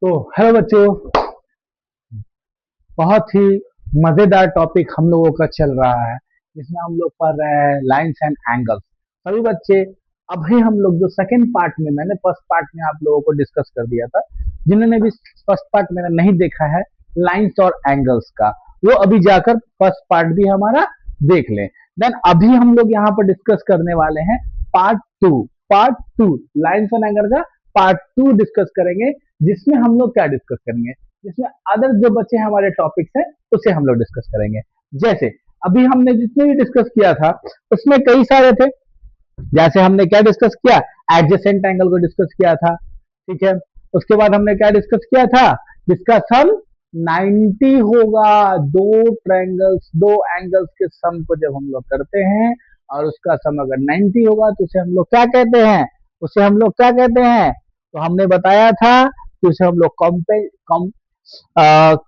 तो हेलो बच्चों, बहुत ही मजेदार टॉपिक हम लोगों का चल रहा है जिसमें हम लोग पढ़ रहे हैं लाइंस एंड एंगल्स। सभी बच्चे, अभी हम लोग जो सेकंड पार्ट में, मैंने फर्स्ट पार्ट में आप लोगों को डिस्कस कर दिया था। जिन्होंने भी फर्स्ट पार्ट मैंने नहीं देखा है लाइंस और एंगल्स का, वो अभी जाकर फर्स्ट पार्ट भी हमारा देख लें। देन अभी हम लोग यहाँ पर डिस्कस करने वाले हैं part two. Part two lines और एंगल का पार्ट टू डिस्कस करेंगे, जिसमें हम लोग क्या डिस्कस करेंगे, जिसमें अदर जो बचे हमारे टॉपिक्स हैं उसे हम लोग डिस्कस करेंगे। जैसे अभी हमने जितने भी डिस्कस किया था उसमें कई सारे थे। जैसे हमने क्या डिस्कस किया, एडजेसेंट एंगल को डिस्कस किया था, ठीक है। उसके बाद हमने क्या डिस्कस किया था, जिसका सम 90 होगा। दो एंगल्स के सम को जब हम लोग करते हैं और उसका सम अगर 90 होगा तो उसे हम लोग क्या कहते हैं, उसे हम लोग क्या कहते हैं। तो हमने बताया था कि उसे हम लोग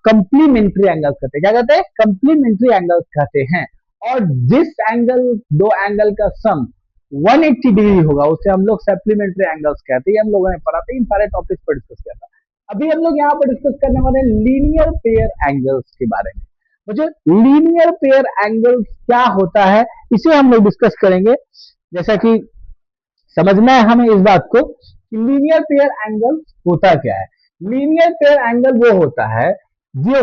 कंप्लीमेंट्री एंगल्स कहते हैं। क्या कहते हैं? कंप्लीमेंट्री एंगल्स कहते हैं। और जिस एंगल, दो एंगल का सम 180 डिग्री होगा उसे हम लोग सप्लीमेंट्री एंगल्स कहते हैं। हम लोगों ने पढ़ा था, इन सारे टॉपिक्स पर डिस्कस किया था। अभी हम लोग यहाँ पर डिस्कस करने वाले हैं लीनियर पेयर एंगल्स के बारे में। मुझे लीनियर पेयर एंगल्स क्या होता है इसे हम लोग डिस्कस करेंगे। जैसा कि समझना है हमें इस बात को कि लीनियर पेयर एंगल होता क्या है। लीनियर पेयर एंगल वो होता है जो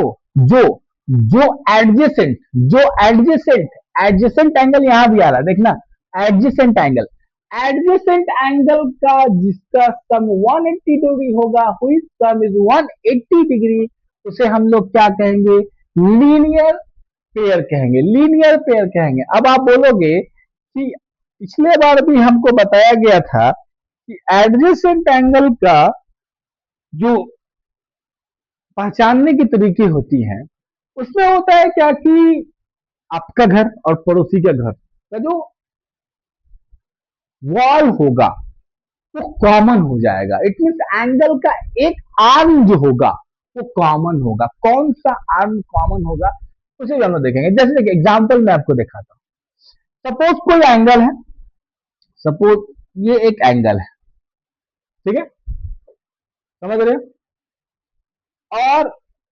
जो जो एडजेसेंट जो एडजेसेंट एडजेसेंट एंगल यहां भी आ रहा है, देखना, एडजेसेंट एंगल, एडजेसेंट एंगल का जिसका सम 180 डिग्री होगा, हुई सम इज 180 डिग्री, उसे हम लोग क्या कहेंगे, लीनियर पेयर कहेंगे, लीनियर पेयर कहेंगे। अब आप बोलोगे कि पिछले बार भी हमको बताया गया था कि एडजेसेंट एंगल का जो पहचानने की तरीके होती हैं उसमें होता है क्या कि आपका घर और पड़ोसी के घर का जो वॉल होगा वो कॉमन हो जाएगा। इट मीन्स एंगल का एक आर्म जो होगा वो कॉमन होगा। कौन सा आर्म कॉमन होगा उसे हम लोग देखेंगे। जैसे देखिए, एग्जाम्पल मैं आपको दिखाता हूं। सपोज कोई एंगल है, सपोज ये एक एंगल है, ठीक है, समझ रहे हो। और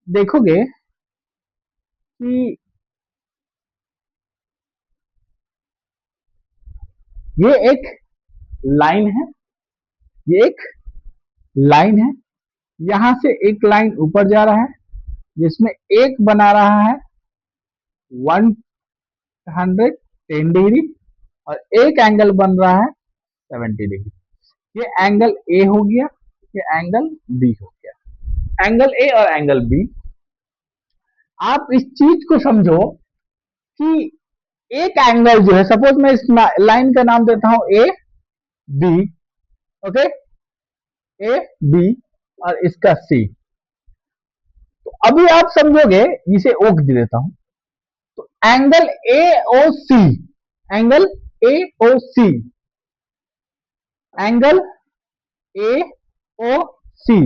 देखोगे कि ये एक लाइन है, ये एक लाइन है, यहां से एक लाइन ऊपर जा रहा है जिसमें एक बना रहा है 110 डिग्री और एक एंगल बन रहा है 70 डिग्री। ये एंगल ए हो गया, ये एंगल बी हो गया। एंगल ए और एंगल बी, आप इस चीज को समझो कि एक एंगल जो है, सपोज मैं इस लाइन का नाम देता हूं A B, okay, A B और इसका सी। तो अभी आप समझोगे, इसे ओक दे देता हूं, तो angle A O C, angle A O C, angle A O C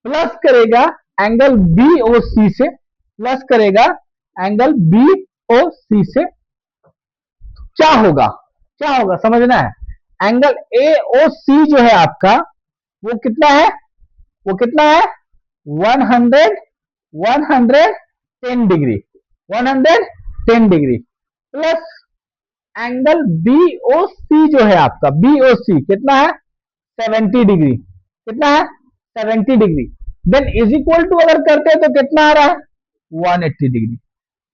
plus करेगा एंगल बी ओ सी से, प्लस करेगा एंगल बी ओ सी से, क्या होगा, क्या होगा समझना है। एंगल ए ओ सी जो है आपका वो कितना है, वो कितना है 100 110 degree, 110 degree plus angle B O C जो है आपका, बी ओ सी कितना है 70 डिग्री, कितना है 70 degree. Then is equal to अगर करते हैं तो कितना आ रहा है 180 डिग्री।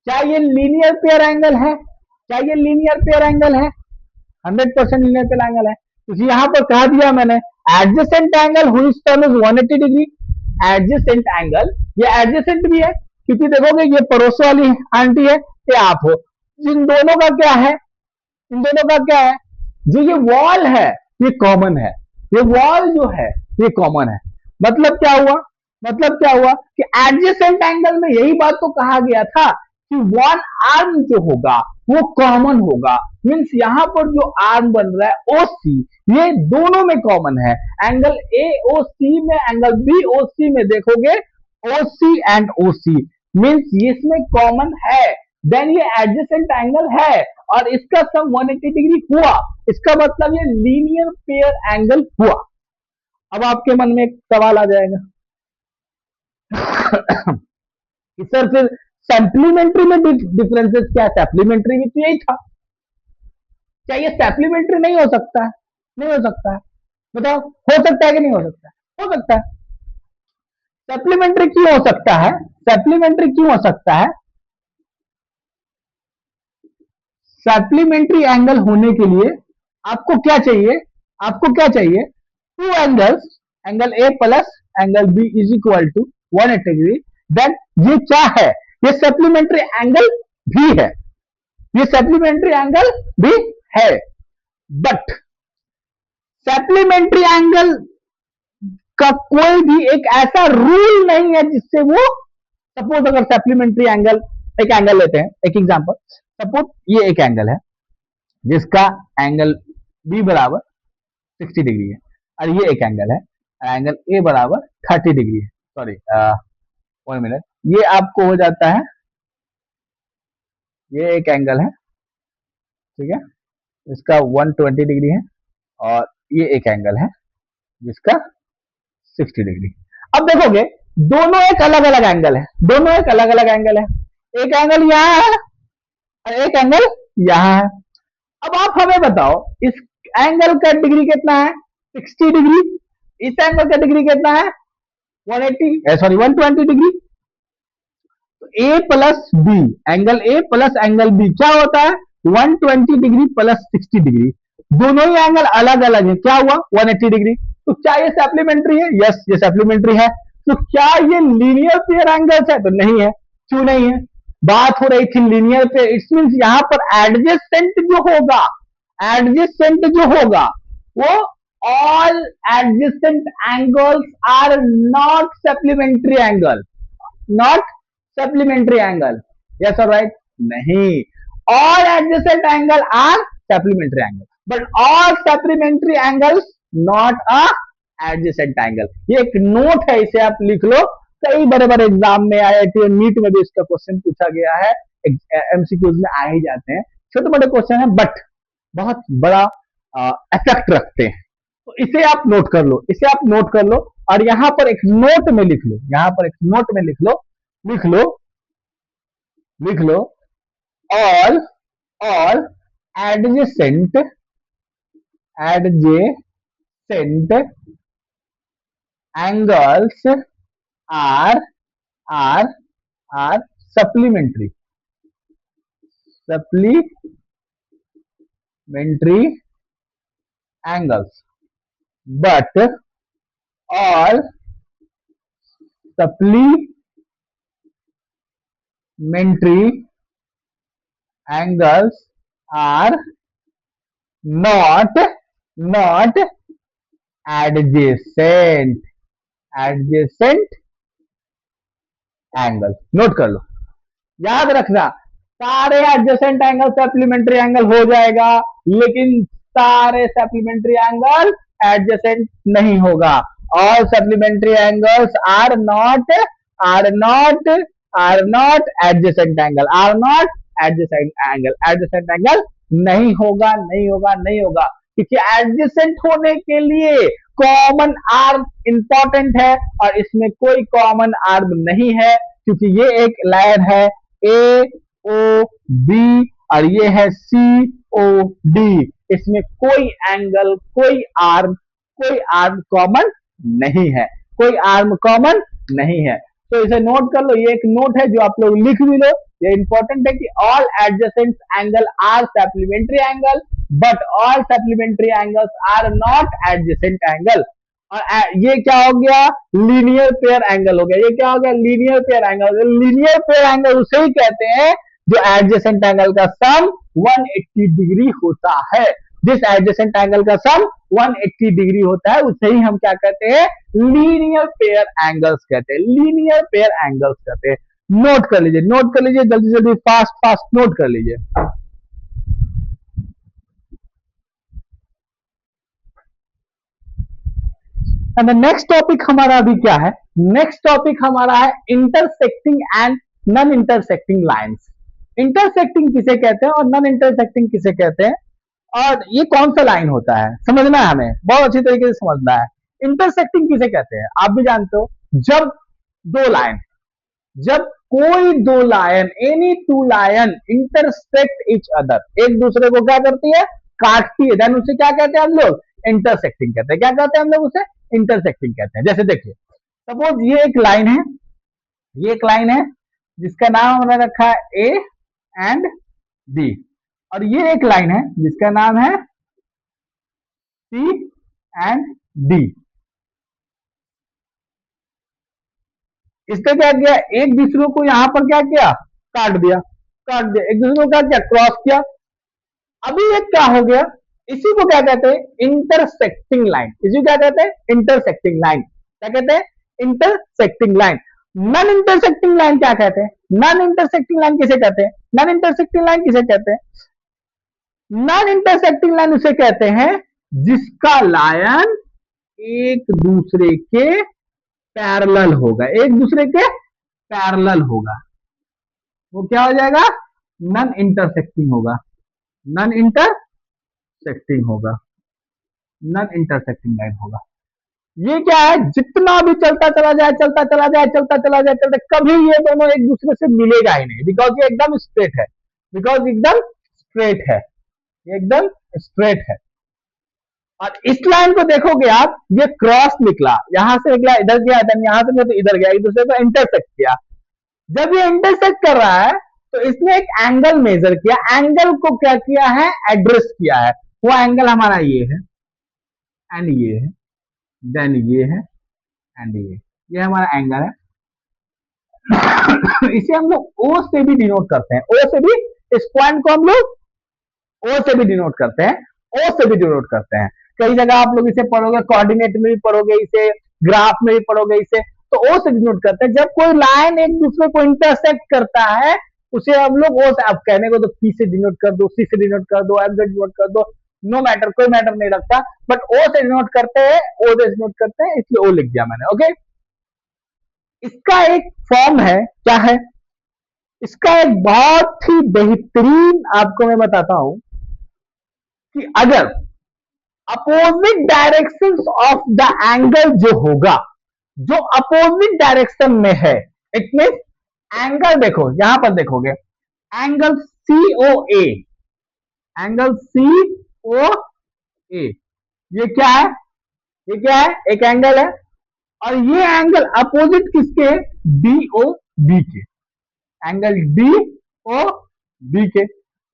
क्या ये लीनियर पेयर एंगल है, क्या ये लीनियर पेयर एंगल है? 100% लीनियर पेयर एंगल है। क्योंकि यहां पर कहा दिया मैंने एडजेसेंट एंगल हुई term is 180 degree. Adjacent angle, ये एडजेसेंट भी है क्योंकि देखोगे ये पड़ोस वाली आंटी है, ये आप हो। इन दोनों का क्या है, इन दोनों का क्या है, जो ये वॉल है ये कॉमन है, ये वॉल जो है ये कॉमन है। मतलब क्या हुआ, मतलब क्या हुआ कि एडजेसेंट एंगल में यही बात तो कहा गया था कि वन आर्म जो होगा वो कॉमन होगा। मींस यहां पर जो आर्म बन रहा है ओ सी, ये दोनों में कॉमन है। एंगल ए ओ सी में, एंगल बी ओ सी में देखोगे ओ सी एंड ओ सी, मीन्स इसमें कॉमन है। देन ये एडजेसेंट एंगल है और इसका सम 180 डिग्री हुआ, इसका मतलब ये लीनियर पेयर एंगल हुआ। अब आपके मन में एक सवाल आ जाएगा कि सर फिर सप्लीमेंट्री में डिफरेंसेस क्या है? सप्लीमेंट्री में तो यही था, क्या ये सप्लीमेंट्री नहीं हो सकता है? नहीं हो सकता है। बताओ, हो सकता है कि नहीं हो सकता है? हो सकता है। सप्लीमेंट्री क्यों हो सकता है? सप्लीमेंट्री क्यों हो सकता है? सप्लीमेंट्री एंगल होने के लिए आपको क्या चाहिए? आपको क्या चाहिए? Two angles, angle A plus angle B is equal to 180 degree. Then ये क्या है? ये सप्लीमेंट्री एंगल भी है, ये सप्लीमेंट्री एंगल भी है। बट सप्लीमेंट्री एंगल का कोई भी एक ऐसा रूल नहीं है जिससे वो, सपोज अगर सप्लीमेंट्री एंगल, एक एंगल लेते हैं, एक एग्जांपल, सपोज ये एक एंगल है जिसका एंगल बी बराबर 60 डिग्री है, और ये एक एंगल है, एंगल ए बराबर 30 डिग्री है। सॉरी, 1 मिनट, ये आपको हो जाता है, ये एक एंगल है, ठीक है, इसका 120 डिग्री है, और ये एक एंगल है जिसका 60 डिग्री। अब देखोगे दोनों एक अलग अलग एंगल है, दोनों एक अलग अलग एंगल है, एक एंगल यहाँ है और एक एंगल यहाँ है। अब आप हमें बताओ इस एंगल का डिग्री कितना है? 60 डिग्री। इस एंगल का डिग्री कितना है? 180, सॉरी 120 डिग्री। तो A plus B, angle A plus angle B क्या होता है? 120 डिग्री प्लस 60 डिग्री। दोनों ही एंगल अलग अलग है, क्या हुआ? 180 डिग्री। तो क्या ये सप्लीमेंट्री है? यस, ये सप्लीमेंट्री है। तो क्या ये लीनियर पेयर एंगल्स है? तो नहीं है। क्यों नहीं है? बात हो रही थी लीनियर पेयर, इट्स मींस यहां पर एडजेसेंट जो होगा, एडजेसेंट जो होगा वो, all adjacent angles are not supplementary angle, not supplementary angle. Yes और राइट? नहीं, all adjacent angle are supplementary angle, but all supplementary angles not a adjacent angle. ये एक नोट है, इसे आप लिख लो। कई बड़े बड़े एग्जाम में, आईआईटी और नीट में भी इसका क्वेश्चन पूछा गया है, एमसीक्यूज में आ ही जाते हैं। छोटे मोटे क्वेश्चन है बट बहुत बड़ा इफेक्ट रखते हैं। तो इसे आप नोट कर लो, इसे आप नोट कर लो, और यहां पर एक नोट में लिख लो, यहां पर एक नोट में लिख लो, लिख लो, लिख लो, all, all adjacent, adjacent angles are, are, are supplementary, supplementary angles, but all supplementary angles are not, not adjacent, adjacent angle. Note कर लो, याद रखना, सारे एडजेसेंट एंगल सप्लीमेंट्री एंगल हो जाएगा, लेकिन सारे सप्लीमेंट्री एंगल एडजेसेंट नहीं होगा। All supplementary angles are not, are not, are not adjacent angle, are not adjacent angle, adjacent angle नहीं होगा, नहीं होगा, नहीं होगा, क्योंकि एडजेसेंट होने के लिए कॉमन आर्म इंपॉर्टेंट है, और इसमें कोई कॉमन आर्म नहीं है, क्योंकि ये एक लाइन है ए ओ बी और ये है सी ओ डी, इसमें कोई एंगल, कोई आर्म कॉमन नहीं है, कोई आर्म कॉमन नहीं है। तो इसे नोट कर लो, ये एक नोट है जो आप लोग लिख भी लो, ये इंपॉर्टेंट है कि all adjacent angle are supplementary angle, but all supplementary angles are not adjacent angle. और ये क्या हो गया? लीनियर पेयर एंगल हो गया। ये क्या हो गया? Linear pair angle. Linear pair angle उसे ही कहते हैं जो एडजेसेंट एंगल का सम 180 डिग्री होता है। जिस एडजेसेंट एंगल का सम 180 डिग्री होता है उसे ही हम क्या कहते हैं? लीनियर पेयर एंगल्स कहते हैं, लीनियर पेयर एंगल्स कहते हैं। नोट कर लीजिए, नोट कर लीजिए, जल्दी जल्दी फास्ट फास्ट नोट कर लीजिए। एंड नेक्स्ट टॉपिक हमारा अभी क्या है? नेक्स्ट टॉपिक हमारा है intersecting and non intersecting lines. Intersecting किसे कहते हैं और नॉन इंटरसेक्टिंग किसे कहते हैं, और ये कौन सा लाइन होता है, समझना है हमें, बहुत अच्छी तरीके से समझना है। इंटरसेक्टिंग किसे कहते हैं? आप भी जानते हो, जब दो लाइन, जब कोई दो line, any two line intersect each other, एक दूसरे को क्या करती है, काटती है, देन उसे क्या कहते हैं हम लोग, इंटरसेक्टिंग कहते हैं। क्या कहते हैं हम लोग उसे, इंटरसेक्टिंग कहते हैं। जैसे देखिए, सपोज ये एक लाइन है, ये एक लाइन है जिसका नाम हमने रखा है ए एंड बी, और ये एक लाइन है जिसका नाम है सी एंड डी। इसने क्या किया, एक दूसरे को यहां पर क्या किया, काट दिया, काट दिया, एक दूसरे को क्या किया, क्रॉस किया। अभी ये क्या हो गया, इसी को क्या कहते हैं, इंटरसेक्टिंग लाइन। इसी को क्या कहते हैं, इंटरसेक्टिंग लाइन। क्या कहते हैं, intersecting line. Non intersecting line क्या कहते हैं, नॉन इंटरसेक्टिंग लाइन किसे कहते हैं, नॉन इंटरसेक्टिंग लाइन किसे कहते हैं, नॉन इंटरसेक्टिंग लाइन उसे कहते हैं जिसका लाइन एक दूसरे के पैरेलल होगा, एक दूसरे के पैरेलल होगा, वो क्या हो जाएगा, नॉन इंटरसेक्टिंग होगा, नॉन इंटरसेक्टिंग होगा, नॉन इंटरसेक्टिंग लाइन होगा। ये क्या है, जितना भी चलता चला जाए, चलता चला जाए, चलता चला जाए, चलता, कभी ये दोनों एक दूसरे से मिलेगा ही नहीं, बिकॉज ये एकदम स्ट्रेट है, बिकॉज एकदम स्ट्रेट है, ये एकदम स्ट्रेट है। और इस लाइन को देखोगे आप, ये क्रॉस निकला, यहां से निकला इधर गया, देन यहां से तो इधर गया, एक दूसरे को इंटरसेक्ट किया। जब ये इंटरसेक्ट कर रहा है तो इसने एक एंगल मेजर किया, एंगल को क्या किया है, एड्रेस किया है। वो एंगल हमारा ये है एंड ये है, देन ये है एंड ये हमारा एंगल है। इसे हम लोग ओ से भी डिनोट करते हैं, ओ से भी, इस पॉइंट को हम लोग ओ से भी डिनोट करते हैं, ओ से भी डिनोट करते हैं। कई जगह आप लोग इसे पढ़ोगे, कोऑर्डिनेट में भी पढ़ोगे इसे, ग्राफ में भी पढ़ोगे इसे, तो ओ से डिनोट करते हैं। जब कोई लाइन एक दूसरे को इंटरसेक्ट करता है उसे हम लोग ओ से, आप कहने को तो पी से डिनोट कर दो, सी से डिनोट कर दो, एम से डिनोट कर दो, नो मैटर, कोई मैटर नहीं रखता, बट ओ से डिनोट करते हैं, ओ से डिनोट करते हैं, इसलिए ओ लिख दिया मैंने। ओके, इसका एक फॉर्म है, क्या है, इसका एक बहुत ही बेहतरीन आपको मैं बताता हूं कि अगर opposite direction of the angle जो होगा, जो अपोजिट डायरेक्शन में है, इट मीन एंगल, देखो यहां पर देखोगे, एंगल सी ओ ए, एंगल सी ओ ए, ये क्या है, ये क्या है, एक एंगल है, और ये एंगल अपोजिट किसके, डी ओ बी के, एंगल डी ओ बी के,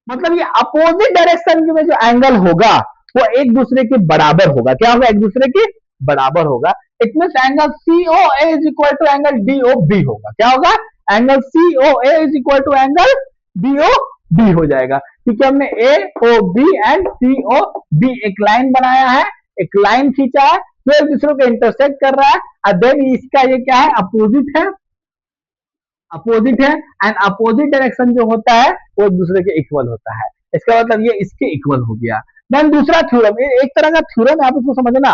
मतलब ये अपोजिट डायरेक्शन में जो एंगल होगा वो एक दूसरे के बराबर होगा। क्या होगा, एक दूसरे के बराबर होगा। It mean angle C O A is equal to angle D O B होगा। क्या होगा, angle C O A is equal to angle D O B हो जाएगा, क्योंकि हमने A O B and C O B एक line बनाया है, एक लाइन खींचा है जो एक दूसरे को इंटरसेक्ट कर रहा है, और देन इसका ये क्या है, अपोजिट है, अपोजिट है, एंड अपोजिट डायरेक्शन जो होता है वो एक दूसरे के इक्वल होता है। इसका मतलब ये इसके इक्वल हो गया। देन दूसरा थ्योरम, एक तरह का थ्योरम है, आप इसको समझना।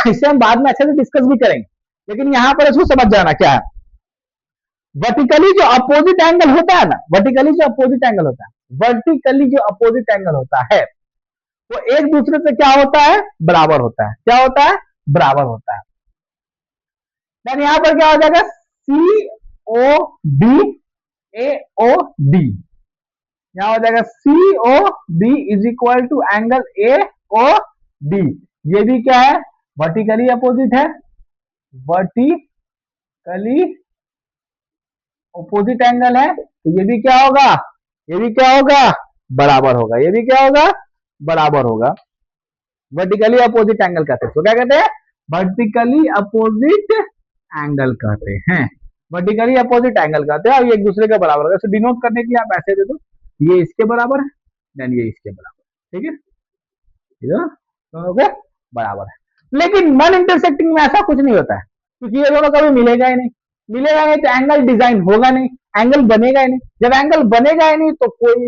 इसे हम बाद में अच्छे से डिस्कस भी करेंगे, लेकिन यहां पर इसको समझ जाना क्या है। वर्टिकली जो अपोजिट एंगल होता है ना, वर्टिकली जो अपोजिट एंगल होता है, वर्टिकली जो अपोजिट एंगल होता है वो एक दूसरे से क्या होता है, बराबर होता है। क्या होता है, बराबर होता है। देन यहां पर क्या हो जाएगा, सी ओ बी ए ओ डी, यहां हो जाएगा C O B is equal to angle A O D. ये भी क्या है, वर्टिकली अपोजिट है, वर्टिकली अपोजिट एंगल है, तो ये भी क्या होगा, ये भी क्या होगा, बराबर होगा, ये भी क्या होगा, बराबर होगा। वर्टिकली अपोजिट एंगल कहते हैं, तो क्या कहते हैं, वर्टिकली अपोजिट एंगल कहते हैं, वर्टिकली अपोजिट एंगल कहते हैं, और ये एक दूसरे के बराबर है। डिनोट करने के लिए आप ऐसे दे दो, ये इसके बराबर है, देन ये इसके बराबर, ठीक है, दोनों के बराबर है। लेकिन नॉन इंटरसेक्टिंग में ऐसा कुछ नहीं होता है, क्योंकि ये दोनों कभी मिलेगा ही नहीं, मिलेगा नहीं तो एंगल डिजाइन होगा नहीं, एंगल बनेगा ही नहीं। जब एंगल बनेगा ही नहीं तो कोई,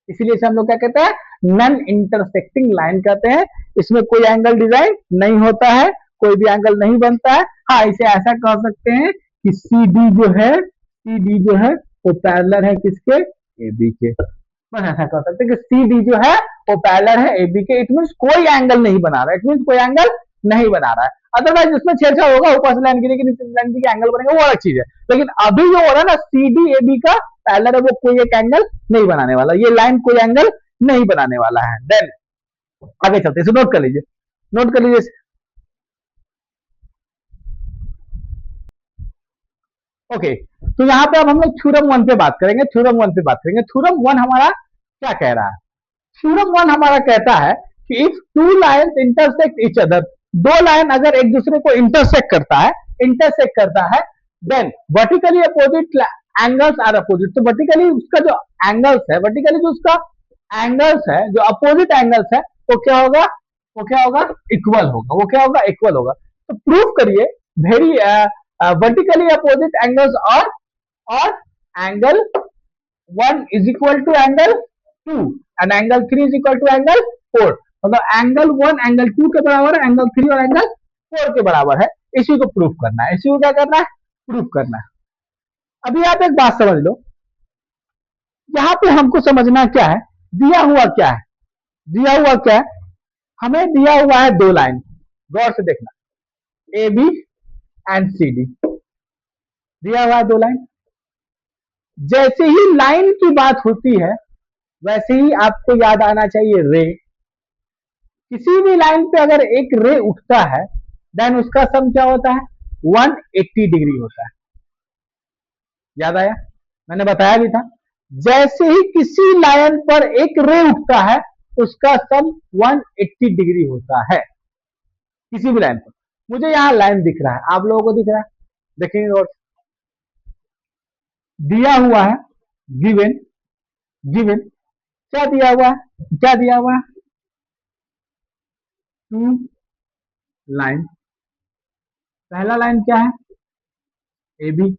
इसीलिए हम लोग क्या कहते हैं, नॉन इंटरसेक्टिंग लाइन कहते हैं। इसमें कोई एंगल डिजाइन नहीं होता है, कोई भी एंगल नहीं बनता है। हाँ, इसे ऐसा कह सकते हैं कि सी डी जो है, सी डी जो है वो पैरेलल है किसके, ए बी के, बस ऐसा कह सकते हैं कि सी डी जो है वो पैरेलल है ए बी के। इट मीन कोई एंगल नहीं बना रहा है, इट मीन कोई एंगल नहीं बना रहा है। अदरवाइज उसमें छेड़छाड़ होगा, ऊपर से लाइन गिरेगी नीचे लाइन गिरेगी एंगल बनेगा, वो अलग चीज है। लेकिन अभी जो हो रहा है ना सी डी ए बी का पैरेलल है, वो कोई एक एंगल नहीं बनाने वाला, ये लाइन कोई एंगल नहीं बनाने वाला है। देन आगे चलते हैं, इसे नोट कर लीजिए, नोट कर लीजिए। ओके, तो यहाँ पे अब हम लोग थ्योरम वन पे बात करेंगे, थ्योरम वन पे बात करेंगे। थ्योरम वन हमारा क्या कह रहा है? थ्योरम वन हमारा कहता है कि if two lines intersect each other, दो लाइन अगर एक दूसरे को इंटरसेक्ट करता है then vertically opposite angles are opposite. तो वर्टिकली उसका जो एंगल्स है, वर्टिकली जो उसका एंगल्स है, जो अपोजिट एंगल्स है, वो क्या होगा? वो क्या होगा? इक्वल होगा। वो क्या होगा? इक्वल होगा। तो प्रूव करिए वेरी वर्टिकली अपोजिट एंगल्स और angle one is equal to angle two and angle three is equal to angle four. मतलब एंगल वन एंगल टू के बराबर है, एंगल थ्री और एंगल फोर के बराबर है। इसी को प्रूफ करना है, इसी को क्या करना है? प्रूफ करना है। अभी आप एक बात समझ लो, यहाँ पे हमको समझना क्या है, दिया हुआ क्या है? दिया हुआ क्या है? हमें दिया हुआ है दो लाइन, गौर से देखना, A B and C D दिया हुआ है, दो लाइन। जैसे ही लाइन की बात होती है वैसे ही आपको याद आना चाहिए रे। किसी भी लाइन पे अगर एक रे उठता है देन उसका सम क्या होता है? 180 डिग्री होता है। याद आया? मैंने बताया भी था, जैसे ही किसी लाइन पर एक रे उठता है उसका सम 180 डिग्री होता है, किसी भी लाइन पर। मुझे यहां लाइन दिख रहा है, आप लोगों को दिख रहा है? देखेंगे और दिया हुआ है, गिवन, गिवन क्या दिया हुआ है? क्या दिया हुआ है? To line. पहला लाइन क्या है? A B.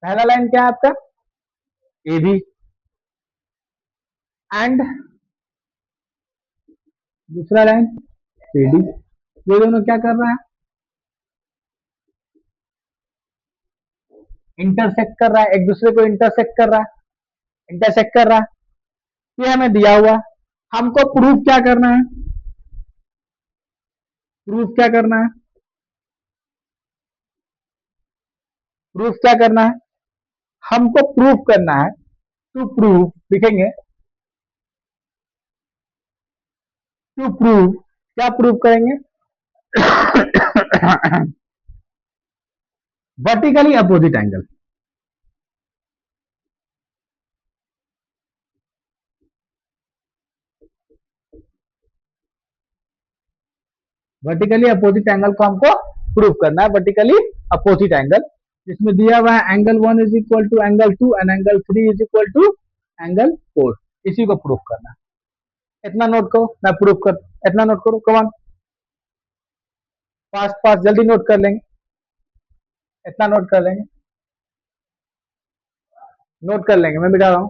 पहला लाइन क्या है आपका? ए बी एंड दूसरा लाइन सी डी। ये दोनों क्या कर रहा है? इंटरसेक्ट कर रहा है, एक दूसरे को इंटरसेक्ट कर रहा है, इंटरसेक्ट कर रहा है। ये हमें दिया हुआ, हमको प्रूफ क्या करना है? प्रूफ क्या करना है? प्रूफ क्या करना है? हमको प्रूफ करना है। टू प्रूफ लिखेंगे, टू प्रूव, क्या प्रूफ करेंगे? Vertically opposite angle. Vertically opposite angle को हमको प्रूफ करना है, वर्टिकली अपोजिट एंगल, जिसमें दिया हुआ है angle one is equal to angle two and angle three is equal to angle four. इसी को प्रूफ करना है। इतना नोट करो, मैं प्रूफ कर, इतना नोट करो, कमान फास्ट फास्ट जल्दी नोट कर लेंगे, इतना नोट कर लेंगे, नोट कर लेंगे, मैं मिटा रहा हूं।